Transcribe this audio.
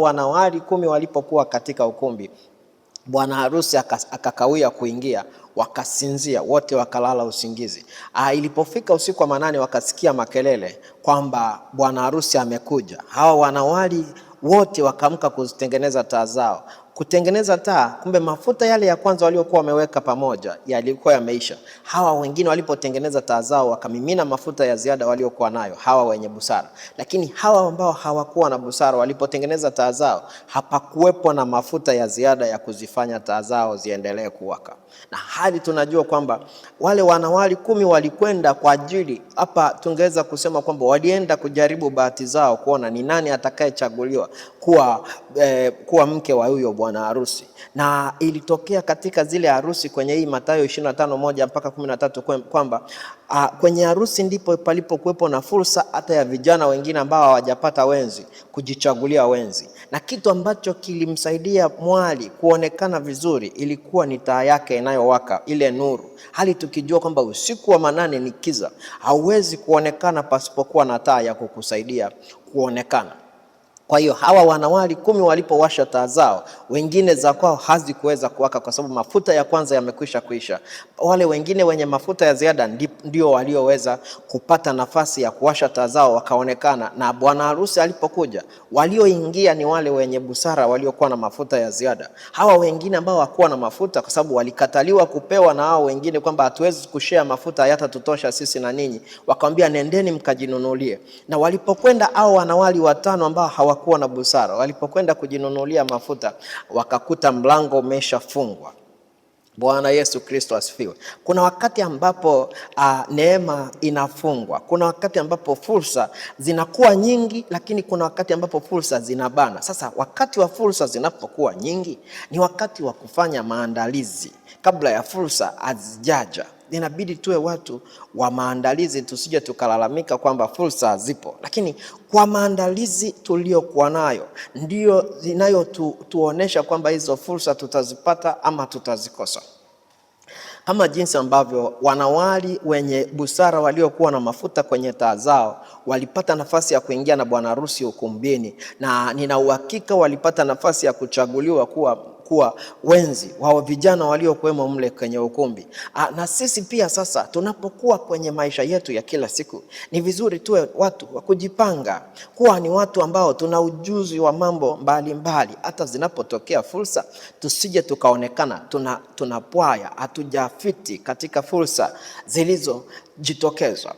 Wanawali 10 walipokuwa katika ukumbi, bwana harusi akakawia kuingia, wakasinzia wote, wakalala usingizi. Ilipofika usiku wa manane, wakasikia makelele kwamba bwana harusi amekuja. Hawa wanawali wote wakaamka kuzitengeneza taa zao. Kutengeneza taa, kumbe mafuta yale ya kwanza waliokuwa wameweka pamoja yalikuwa yameisha. Hawa wengine walipotengeneza taa zao, wakamimina mafuta ya ziada waliokuwa nayo, hawa wenye busara. Lakini hawa ambao hawakuwa na busara, walipotengeneza taa zao, hapakuwepo na mafuta ya ziada ya kuzifanya taa zao ziendelee kuwaka. Na hadi tunajua kwamba wale wanawali 10 walikwenda kwa ajili, hapa tungeweza kusema kwamba walienda kujaribu bahati zao kuona ni nani atakayechaguliwa kuwa mke wa huyo bwana harusi. Na ilitokea katika zile harusi kwenye hii Mathayo 25:1 mpaka 13 kwamba kwenye harusi ndipo palipokuwepo na fursa hata ya vijana wengine ambao hawajapata wenzi kujichagulia wenzi. Na kitu ambacho kilimsaidia mwali kuonekana vizuri ilikuwa ni taa yake inayowaka, ile nuru. Hali tukijua kwamba usiku wa manane ni kiza, hauwezi kuonekana pasipokuwa na taa ya kukusaidia kuonekana. Kwa hiyo hawa wanawali 10 walipowasha taa zao, wengine za kwao hazikuweza kuwaka kwa sababu mafuta ya kwanza yamekwisha kuisha. Wale wengine wenye mafuta ya ziada ndio walioweza kupata nafasi ya kuwasha taa zao, wakaonekana. Na bwana harusi alipokuja, walioingia ni wale wenye busara waliokuwa na mafuta ya ziada. Hawa wengine ambao hawakuwa na mafuta, kwa sababu walikataliwa kupewa na hao wengine kwamba hatuwezi kushare mafuta, hata tutosha sisi na ninyi, wakamwambia nendeni mkajinunulie. Na walipokwenda hao wanawali 5 ambao hawakuwa na busara, walipokwenda kujinunulia mafuta, wakakuta mlango umeshafungwa. Bwana Yesu Kristo asifiwe. Kuna wakati ambapo neema inafungwa. Kuna wakati ambapo fursa zinakuwa nyingi, lakini kuna wakati ambapo fursa zinabana. Sasa wakati wa fursa zinapokuwa nyingi, ni wakati wa kufanya maandalizi kabla ya fursa hazijaja. Inabidi tuwe watu wa maandalizi, tusije tukalalamika kwamba fursa zipo, lakini kwa maandalizi tuliokuwa nayo ndio tuonesha kwamba hizo fursa tutazipata ama tutazikosa. Kama jinsi ambavyo wanawali wenye busara waliokuwa na mafuta kwenye taa zao walipata nafasi ya kuingia na bwana harusi ukumbini, na nina uhakika walipata nafasi ya kuchaguliwa kuwa wenzi wa vijana waliokuwemo mle kwenye ukumbi. Na sisi pia sasa tunapokuwa kwenye maisha yetu ya kila siku, ni vizuri tuwe watu wa kujipanga, kuwa ni watu ambao tuna ujuzi wa mambo mbalimbali. Hata zinapotokea fursa, tusije tukaonekana tunapwaya, hatujafiti katika fursa zilizojitokeza.